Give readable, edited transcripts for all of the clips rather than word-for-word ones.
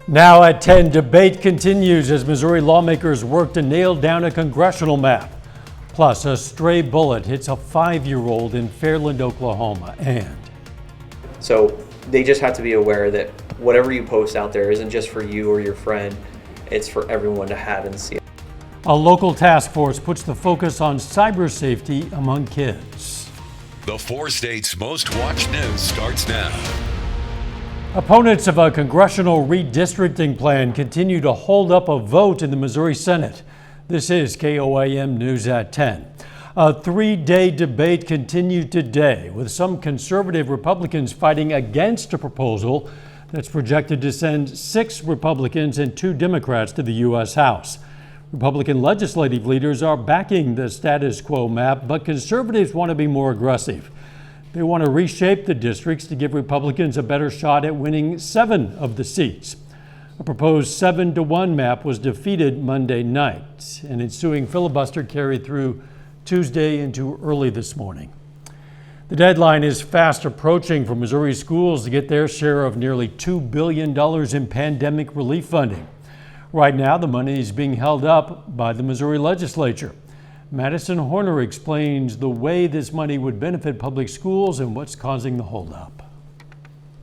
Now at 10, debate continues as Missouri lawmakers work to nail down a congressional map. Plus, a stray bullet hits a 5-year-old in Fairland, Oklahoma. And so they just have to be aware that whatever you post out there isn't just for you or your friend, it's for everyone to have and see. A local task force puts the focus on cyber safety among kids. The 4 states' most watched news starts now. Opponents of a congressional redistricting plan continue to hold up a vote in the Missouri Senate. This is KOAM News at 10. A 3-day debate continued today, with some conservative Republicans fighting against a proposal that's projected to send 6 Republicans and 2 Democrats to the U.S. House. Republican legislative leaders are backing the status quo map, but conservatives want to be more aggressive. They want to reshape the districts to give Republicans a better shot at winning 7 of the seats. A proposed 7-1 map was defeated Monday night. An ensuing filibuster carried through Tuesday into early this morning. The deadline is fast approaching for Missouri schools to get their share of nearly $2 billion in pandemic relief funding. Right now, the money is being held up by the Missouri legislature. Madison Horner explains the way this money would benefit public schools and what's causing the holdup.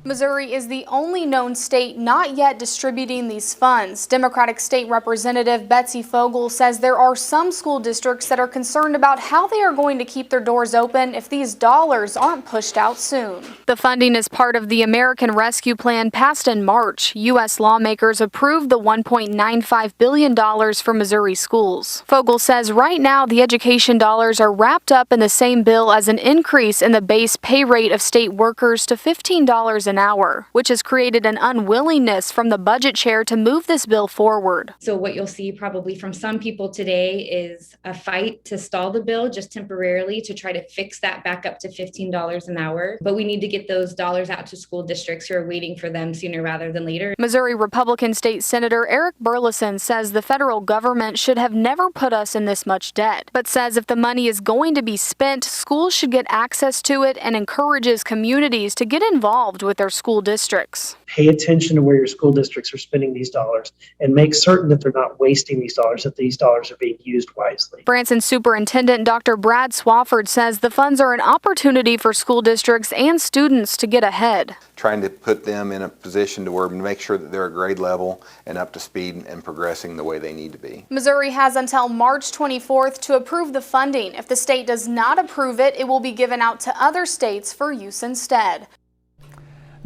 Missouri is the only known state not yet distributing these funds. Democratic State Representative Betsy Fogel says there are some school districts that are concerned about how they are going to keep their doors open if these dollars aren't pushed out soon. The funding is part of the American Rescue Plan passed in March. U.S. lawmakers approved the $1.95 billion for Missouri schools. Fogel says right now the education dollars are wrapped up in the same bill as an increase in the base pay rate of state workers to $15 an hour, which has created an unwillingness from the budget chair to move this bill forward. So what you'll see probably from some people today is a fight to stall the bill just temporarily to try to fix that back up to $15 an hour. But we need to get those dollars out to school districts who are waiting for them sooner rather than later. Missouri Republican State Senator Eric Burleson says the federal government should have never put us in this much debt, but says if the money is going to be spent, schools should get access to it and encourages communities to get involved with their school districts. Pay attention to where your school districts are spending these dollars and make certain that they're not wasting these dollars, that these dollars are being used wisely. Branson Superintendent Dr. Brad Swafford says the funds are an opportunity for school districts and students to get ahead. Trying to put them in a position to where to make sure that they're at grade level and up to speed and progressing the way they need to be. Missouri has until March 24th to approve the funding. If the state does not approve it, it will be given out to other states for use instead.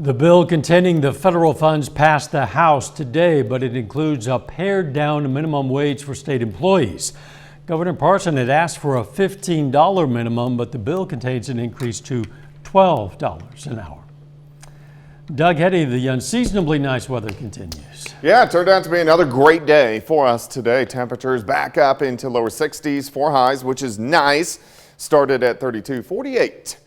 The bill containing the federal funds passed the House today, but it includes a pared-down minimum wage for state employees. Governor Parson had asked for a $15 minimum, but the bill contains an increase to $12 an hour. Doug Heddy, the unseasonably nice weather continues. Yeah, it turned out to be another great day for us today. Temperatures back up into lower 60s for highs, which is nice. Started at 32, 48.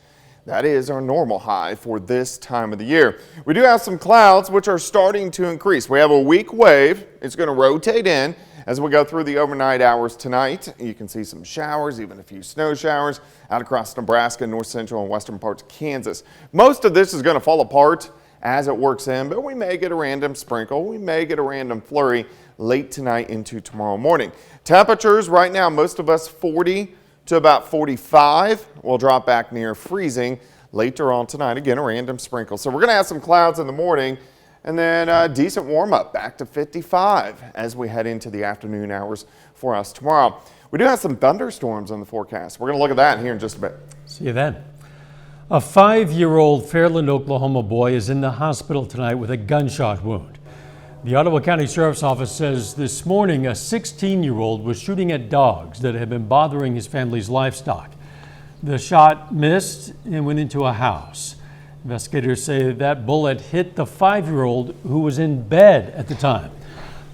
That is our normal high for this time of the year. We do have some clouds which are starting to increase. We have a weak wave. It's going to rotate in as we go through the overnight hours tonight. You can see some showers, even a few snow showers out across Nebraska, north central and western parts of Kansas. Most of this is going to fall apart as it works in, but we may get a random sprinkle. We may get a random flurry late tonight into tomorrow morning. Temperatures right now, most of us 40 to about 45. We'll drop back near freezing later on tonight. Again, a random sprinkle. So we're going to have some clouds in the morning and then a decent warm up back to 55 as we head into the afternoon hours for us tomorrow. We do have some thunderstorms on the forecast. We're going to look at that here in just a bit. See you then. A 5-year-old Fairland, Oklahoma boy is in the hospital tonight with a gunshot wound. The Ottawa County Sheriff's Office says this morning a 16-year-old was shooting at dogs that had been bothering his family's livestock. The shot missed and went into a house. Investigators say that bullet hit the 5-year-old who was in bed at the time.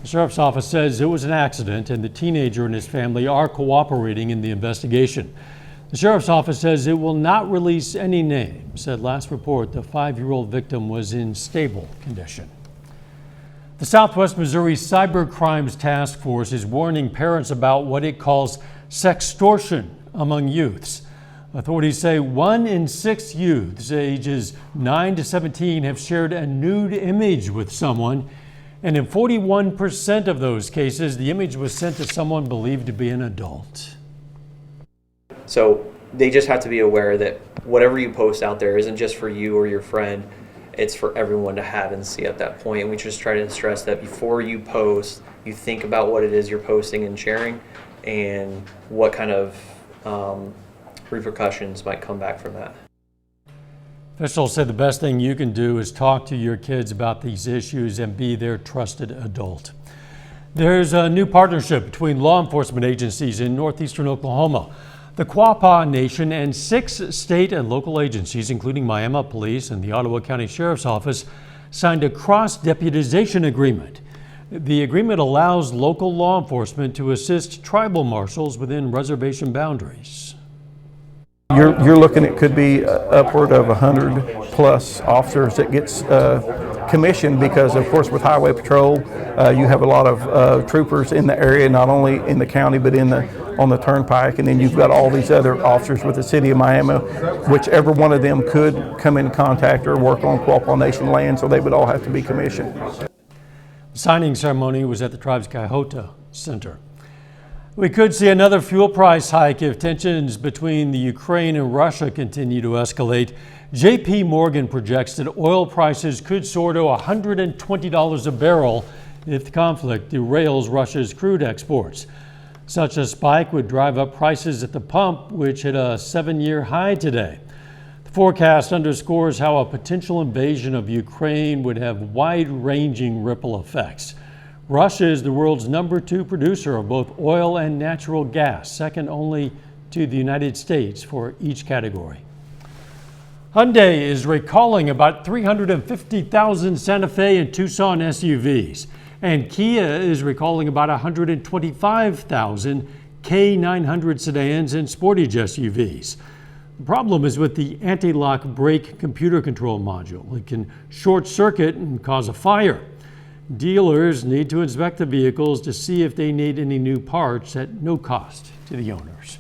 The Sheriff's Office says it was an accident and the teenager and his family are cooperating in the investigation. The Sheriff's Office says it will not release any names. At last report, the 5-year-old victim was in stable condition. The Southwest Missouri Cyber Crimes Task Force is warning parents about what it calls sextortion among youths. Authorities say 1 in 6 youths ages 9 to 17 have shared a nude image with someone. And in 41% of those cases, the image was sent to someone believed to be an adult. So they just have to be aware that whatever you post out there isn't just for you or your friend. It's for everyone to have and see at that point. And we just try to stress that before you post, you think about what it is you're posting and sharing and what kind of repercussions might come back from that. Officials said the best thing you can do is talk to your kids about these issues and be their trusted adult. There's a new partnership between law enforcement agencies in northeastern Oklahoma. The Quapaw Nation and 6 state and local agencies, including Miami Police and the Ottawa County Sheriff's Office, signed a cross-deputization agreement. The agreement allows local law enforcement to assist tribal marshals within reservation boundaries. You're looking at could be upward of 100 plus officers that gets commissioned because, of course, with Highway Patrol, you have a lot of troopers in the area, not only in the county but on the turnpike, and then you've got all these other officers with the city of Miami, whichever one of them could come in contact or work on Quapaw Nation land, so they would all have to be commissioned. The signing ceremony was at the tribe's Cahota Center. We could see another fuel price hike if tensions between the Ukraine and Russia continue to escalate. J.P. Morgan projects that oil prices could soar to $120 a barrel if the conflict derails Russia's crude exports. Such a spike would drive up prices at the pump, which hit a 7-year high today. The forecast underscores how a potential invasion of Ukraine would have wide-ranging ripple effects. Russia is the world's #2 producer of both oil and natural gas, second only to the United States for each category. Hyundai is recalling about 350,000 Santa Fe and Tucson SUVs, and Kia is recalling about 125,000 K900 sedans and Sportage SUVs. The problem is with the anti-lock brake computer control module. It can short circuit and cause a fire. Dealers need to inspect the vehicles to see if they need any new parts at no cost to the owners.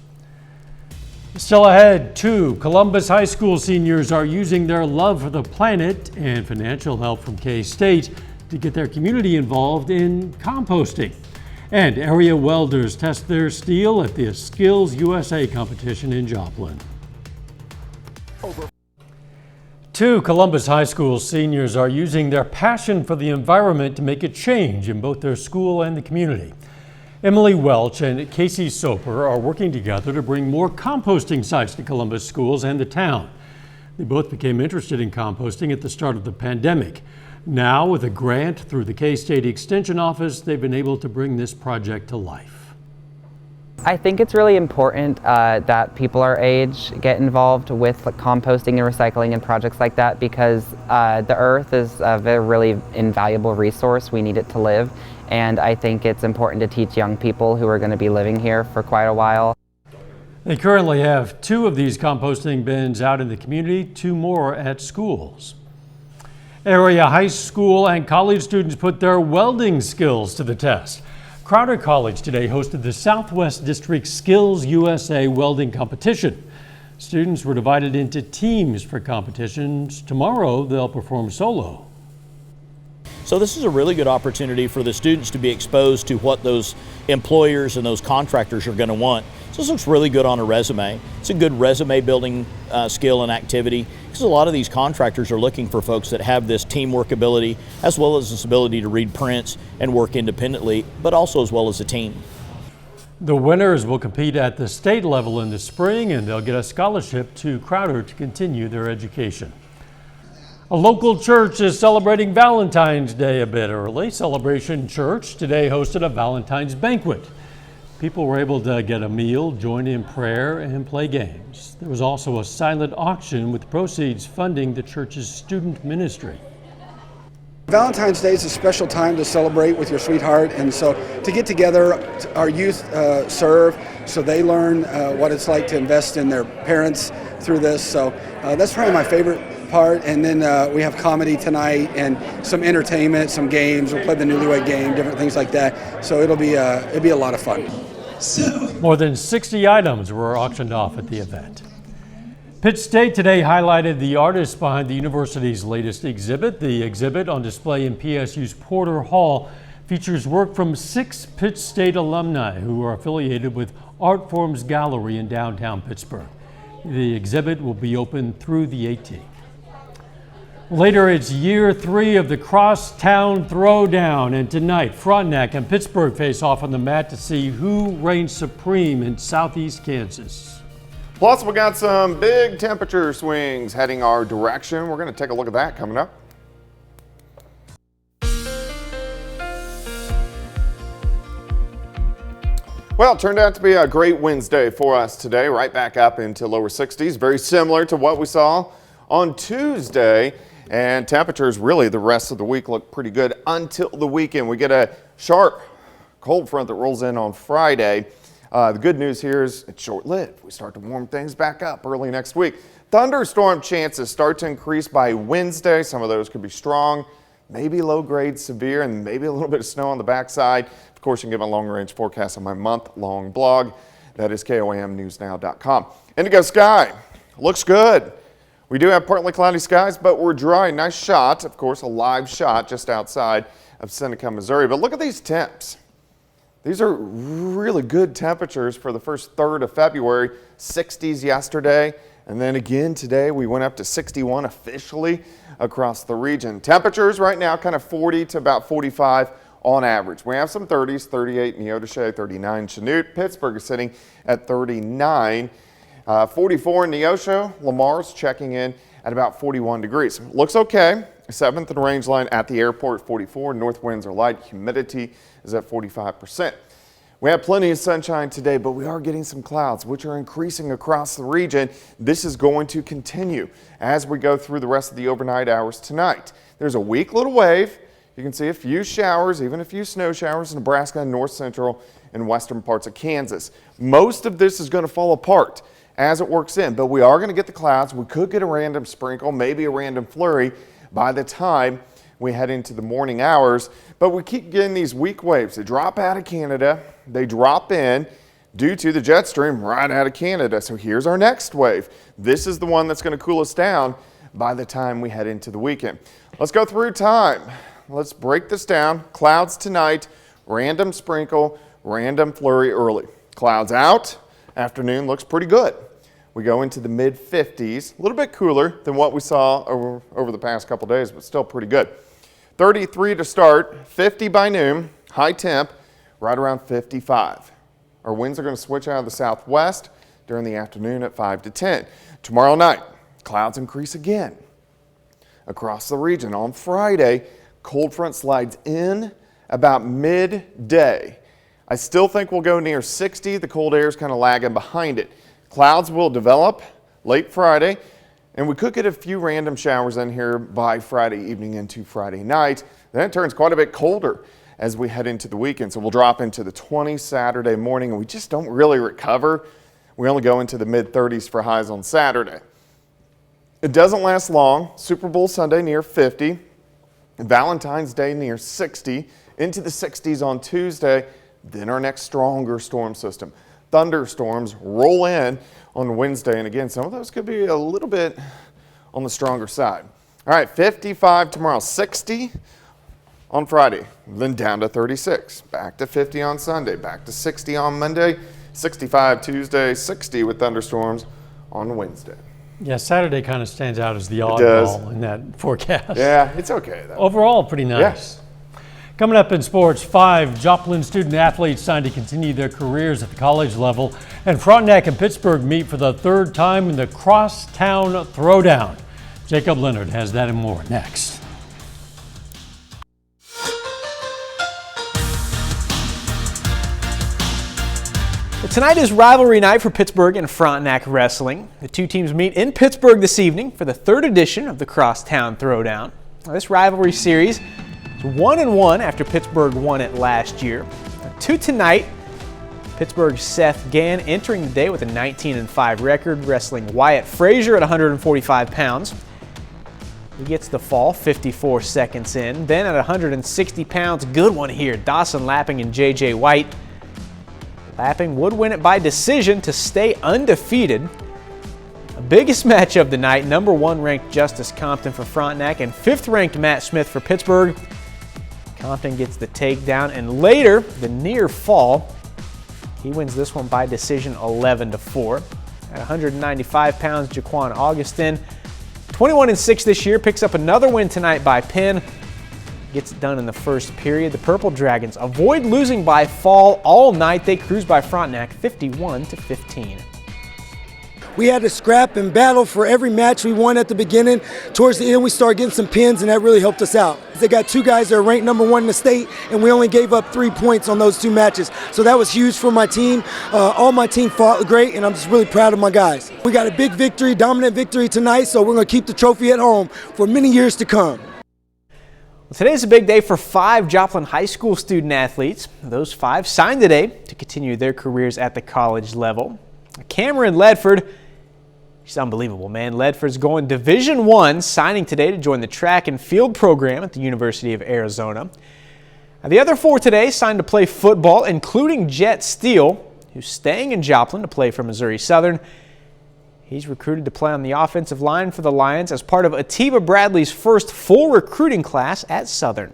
Still ahead, 2 Columbus High School seniors are using their love for the planet and financial help from K-State to get their community involved in composting. And area welders test their steel at the Skills USA competition in Joplin. 2 Columbus High School seniors are using their passion for the environment to make a change in both their school and the community. Emily Welch and Casey Soper are working together to bring more composting sites to Columbus schools and the town. They both became interested in composting at the start of the pandemic. Now, with a grant through the K-State Extension Office, they've been able to bring this project to life. I think it's really important that people our age get involved with composting and recycling and projects like that, because the earth is a really invaluable resource. We need it to live, and I think it's important to teach young people who are going to be living here for quite a while. They currently have 2 of these composting bins out in the community, 2 more at schools. Area high school and college students put their welding skills to the test. Crowder College today hosted the Southwest District Skills USA welding competition. Students were divided into teams for competitions. Tomorrow they'll perform solo. So this is a really good opportunity for the students to be exposed to what those employers and those contractors are going to want. So this looks really good on a resume. It's a good resume building skill and activity, because a lot of these contractors are looking for folks that have this teamwork ability, as well as this ability to read prints and work independently, but also as well as a team. The winners will compete at the state level in the spring, and they'll get a scholarship to Crowder to continue their education. A local church is celebrating Valentine's Day a bit early. Celebration Church today hosted a Valentine's banquet. People were able to get a meal, join in prayer, and play games. There was also a silent auction with proceeds funding the church's student ministry. Valentine's Day is a special time to celebrate with your sweetheart, and so to get together, our youth serve, so they learn what it's like to invest in their parents through this. So that's probably my favorite part. And then we have comedy tonight and some entertainment, some games. We'll play the Newlywed Game, different things like that. So it'll be a lot of fun. More than 60 items were auctioned off at the event. Pitt State today highlighted the artists behind the university's latest exhibit. The exhibit on display in PSU's Porter Hall features work from 6 Pitt State alumni who are affiliated with Art Forms Gallery in downtown Pittsburgh. The exhibit will be open through the 18th. Later, it's year 3 of the Crosstown Throwdown, and tonight Frontenac and Pittsburgh face off on the mat to see who reigns supreme in southeast Kansas. Plus, we got some big temperature swings heading our direction. We're going to take a look at that coming up. Well, it turned out to be a great Wednesday for us today, right back up into lower 60s, very similar to what we saw on Tuesday. And temperatures really the rest of the week look pretty good until the weekend. We get a sharp cold front that rolls in on Friday. The good news here is it's short-lived. We start to warm things back up early next week. Thunderstorm chances start to increase by Wednesday. Some of those could be strong, maybe low-grade severe, and maybe a little bit of snow on the backside. Of course, you can get my long-range forecast on my month-long blog. That is KOAMnewsnow.com. Indigo sky looks good. We do have partly cloudy skies, but we're dry. Nice shot, of course, a live shot just outside of Seneca, Missouri. But look at these temps. These are really good temperatures for the first third of February. 60s yesterday, and then again today we went up to 61 officially across the region. Temperatures right now kind of 40 to about 45 on average. We have some 30s, 38 in Neodesha, 39 Chanute. Pittsburgh is sitting at 39. 44 in Neosho. Lamar's checking in at about 41 degrees. Looks okay. 7th in range line at the airport, 44. North winds are light. Humidity is at 45%. We have plenty of sunshine today, but we are getting some clouds, which are increasing across the region. This is going to continue as we go through the rest of the overnight hours tonight. There's a weak little wave. You can see a few showers, even a few snow showers in Nebraska, north central, and western parts of Kansas. Most of this is going to fall apart as it works in, but we are going to get the clouds. We could get a random sprinkle, maybe a random flurry by the time we head into the morning hours, but we keep getting these weak waves. They drop out of Canada, they drop in due to the jet stream right out of Canada. So here's our next wave. This is the one that's going to cool us down by the time we head into the weekend. Let's go through time. Let's break this down. Clouds tonight, random sprinkle, random flurry early. Clouds out, afternoon looks pretty good. We go into the mid-50s, a little bit cooler than what we saw over the past couple days, but still pretty good. 33 to start, 50 by noon, high temp, right around 55. Our winds are going to switch out of the southwest during the afternoon at 5 to 10. Tomorrow night, clouds increase again across the region. On Friday, cold front slides in about midday. I still think we'll go near 60. The cold air is kind of lagging behind it. Clouds will develop late Friday, and we could get a few random showers in here by Friday evening into Friday night. Then it turns quite a bit colder as we head into the weekend. So we'll drop into the 20s Saturday morning, and we just don't really recover. We only go into the mid-30s for highs on Saturday. It doesn't last long. Super Bowl Sunday near 50. Valentine's Day near 60. Into the 60s on Tuesday. Then our next stronger storm system. Thunderstorms roll in on Wednesday, and again, some of those could be a little bit on the stronger side. All right, 55 tomorrow, 60 on Friday, then down to 36, back to 50 on Sunday, back to 60 on Monday, 65 Tuesday, 60 with thunderstorms on Wednesday. Yeah, Saturday kind of stands out as the oddball in that forecast. Yeah, it's okay though. Overall, pretty nice. Yeah. Coming up in sports, 5 Joplin student athletes signed to continue their careers at the college level, and Frontenac and Pittsburgh meet for the 3rd time in the Crosstown Throwdown. Jacob Leonard has that and more next. Tonight is rivalry night for Pittsburgh and Frontenac wrestling. The two teams meet in Pittsburgh this evening for the 3rd edition of the Crosstown Throwdown. Now, this rivalry series is 1-1 after Pittsburgh won it last year. 2 tonight. Pittsburgh's Seth Gann entering the day with a 19-5 record, wrestling Wyatt Frazier at 145 pounds. He gets the fall 54 seconds in. Then at 160 pounds, good one here, Dawson Lapping and J.J. White. Lapping would win it by decision to stay undefeated. biggest match of the night, number 1 ranked Justice Compton for Frontenac and 5th ranked Matt Smith for Pittsburgh. Compton gets the takedown, and later, the near fall. He wins this one by decision 11-4. At 195 pounds, Jaquan Augustin, 21-6 this year, picks up another win tonight by pin. Gets it done in the first period. The Purple Dragons avoid losing by fall all night. They cruise by Frontenac 51-15. We had to scrap and battle for every match we won at the beginning. Towards the end, we started getting some pins, and that really helped us out. They got 2 guys that are ranked number 1 in the state, and we only gave up 3 points on those 2 matches. So that was huge for my team. All my team fought great, and I'm just really proud of my guys. We got a big victory, dominant victory tonight, so we're going to keep the trophy at home for many years to come. Well, today's a big day for 5 Joplin High School student athletes. Those 5 signed today to continue their careers at the college level. Cameron Ledford, she's unbelievable, man. Ledford's going Division I, signing today to join the track and field program at the University of Arizona. Now, the other 4 today signed to play football, including Jet Steele, who's staying in Joplin to play for Missouri Southern. He's recruited to play on the offensive line for the Lions as part of Atiba Bradley's first full recruiting class at Southern.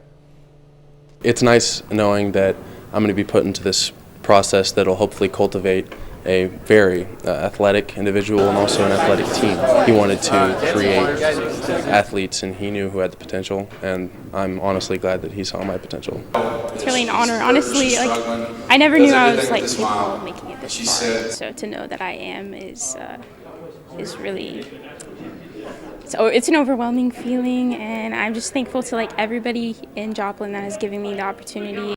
It's nice knowing that I'm going to be put into this process that will hopefully cultivate a very athletic individual and also an athletic team. He wanted to create athletes, and he knew who had the potential, and I'm honestly glad that he saw my potential. It's really an honor. Honestly, I never knew I was capable of making it this far. So to know that I am is really, it's an overwhelming feeling, and I'm just thankful to everybody in Joplin that is giving me the opportunity.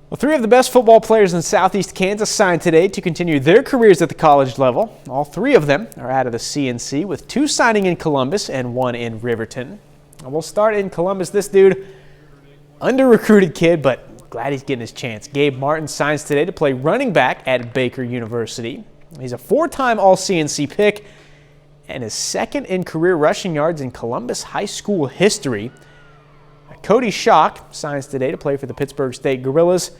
Well, 3 of the best football players in Southeast Kansas signed today to continue their careers at the college level. All 3 of them are out of the CNC, with 2 signing in Columbus and 1 in Riverton. And we'll start in Columbus. This dude, under-recruited kid, but glad he's getting his chance. Gabe Martin signs today to play running back at Baker University. He's a 4-time All-CNC pick and his 2nd in career rushing yards in Columbus high school history. Cody Schock signs today to play for the Pittsburgh State Gorillas.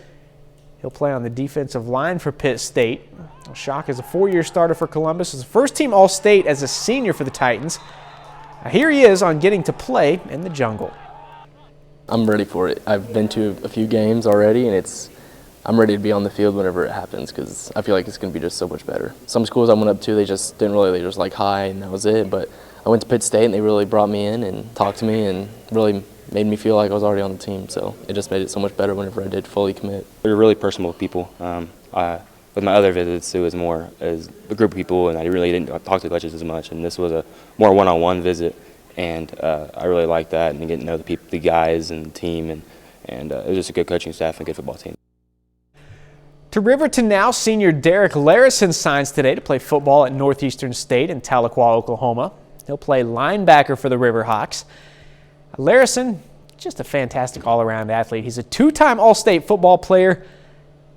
He'll play on the defensive line for Pitt State. Schock is a 4-year starter for Columbus. He's a first-team All-State as a senior for the Titans. Now, here he is on getting to play in the jungle. I'm ready for it. I've been to a few games already, and I'm ready to be on the field whenever it happens because I feel like it's going to be just so much better. Some schools I went up to, they just hi, and that was it. But I went to Pitt State, and they really brought me in and talked to me and really made me feel like I was already on the team, so it just made it so much better whenever I did fully commit. We were really personable people. With my other visits, it was more as a group of people, and I really didn't talk to the coaches as much, and this was a more one-on-one visit, and I really liked that, and getting to know the guys and the team, and it was just a good coaching staff and a good football team. To Riverton now, senior Derek Larison signs today to play football at Northeastern State in Tahlequah, Oklahoma. He'll play linebacker for the Riverhawks. Larison, just a fantastic all-around athlete. He's a 2-time All-State football player,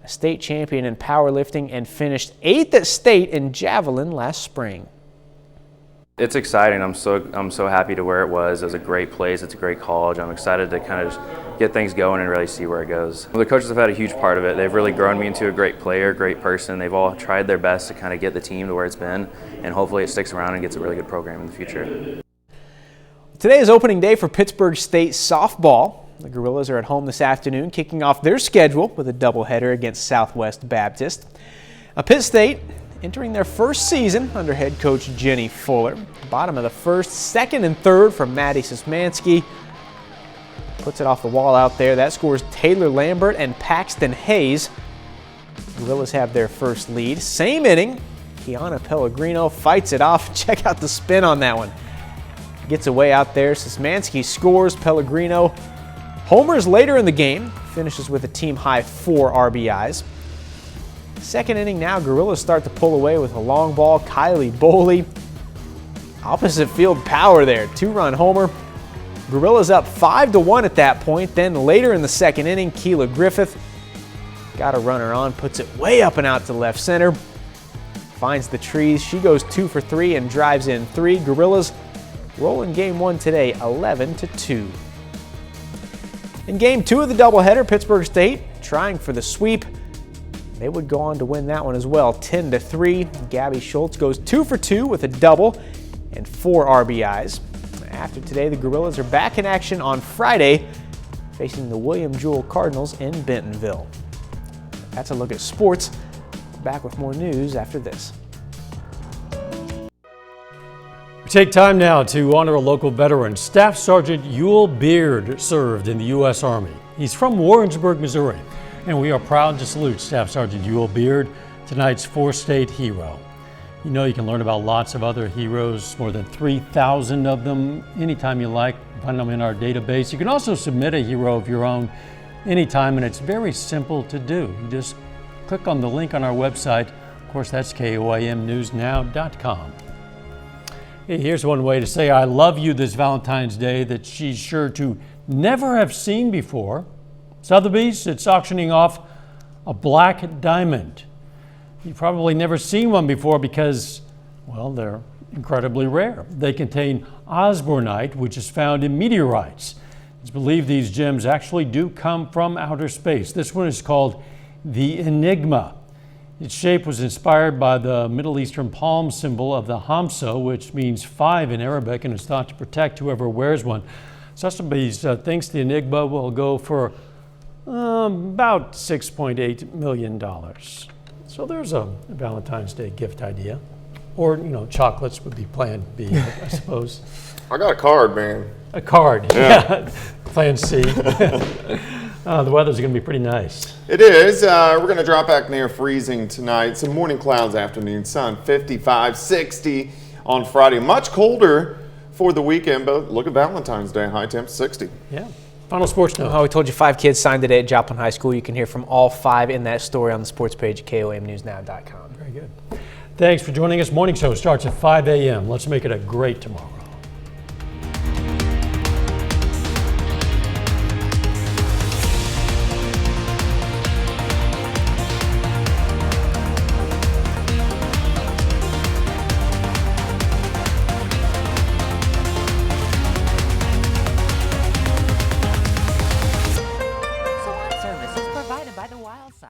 a state champion in powerlifting, and finished 8th at state in javelin last spring. It's exciting. I'm so happy to where it was. It was a great place. It's a great college. I'm excited to kind of get things going and really see where it goes. The coaches have had a huge part of it. They've really grown me into a great player, great person. They've all tried their best to kind of get the team to where it's been, and hopefully it sticks around and gets a really good program in the future. Today is opening day for Pittsburgh State softball. The Gorillas are at home this afternoon, kicking off their schedule with a doubleheader against Southwest Baptist. Pitt State entering their first season under head coach Jenny Fuller. Bottom of the first, 2nd and 3rd from Maddie Sosmanski. Puts it off the wall out there. That scores Taylor Lambert and Paxton Hayes. The Gorillas have their first lead. Same inning, Kiana Pellegrino fights it off. Check out the spin on that one. Gets away out there. Sosmanski scores. Pellegrino homers later in the game. Finishes with a team-high 4 RBIs. 2nd inning now, Gorillas start to pull away with a long ball. Kylie Boley. Opposite field power there. 2-run homer. Gorillas up 5-1 at that point. Then later in the 2nd inning, Keela Griffith got a runner on. Puts it way up and out to left center. Finds the trees. She goes 2 for 3 and drives in 3. Gorillas roll in Game 1 today, 11-2. In Game 2 of the doubleheader, Pittsburgh State trying for the sweep. They would go on to win that one as well, 10-3. Gabby Schultz goes 2 for 2 with a double and 4 RBIs. After today, the Gorillas are back in action on Friday, facing the William Jewell Cardinals in Bentonville. That's a look at sports. Back with more news after this. We take time now to honor a local veteran. Staff Sergeant Yule Beard served in the U.S. Army. He's from Warrensburg, Missouri, and we are proud to salute Staff Sergeant Yule Beard, tonight's 4-state hero. You know you can learn about lots of other heroes, more than 3,000 of them, anytime you like. Find them in our database. You can also submit a hero of your own anytime, and it's very simple to do. You just click on the link on our website. Of course, that's KOAMnewsnow.com. Hey, here's one way to say I love you this Valentine's Day that she's sure to never have seen before. Sotheby's, it's auctioning off a black diamond. You've probably never seen one before because, well, they're incredibly rare. They contain osbornite, which is found in meteorites. It's believed these gems actually do come from outer space. This one is called the Enigma. Its shape was inspired by the Middle Eastern palm symbol of the Hamsa, which means 5 in Arabic, and is thought to protect whoever wears one. Sotheby's thinks the Enigma will go for about $6.8 million. So there's a Valentine's Day gift idea. Or, you know, chocolates would be plan B, I suppose. I got a card, man. A card, yeah. Plan C. The weather's going to be pretty nice. It is. We're going to drop back near freezing tonight. Some morning clouds, afternoon sun, 55, 60 on Friday. Much colder for the weekend, but look at Valentine's Day, high temp 60. Yeah. Final sports note. Oh, we told you 5 kids signed today at Joplin High School. You can hear from all 5 in that story on the sports page at KOAMnewsnow.com. Very good. Thanks for joining us. Morning show starts at 5 a.m. Let's make it a great tomorrow.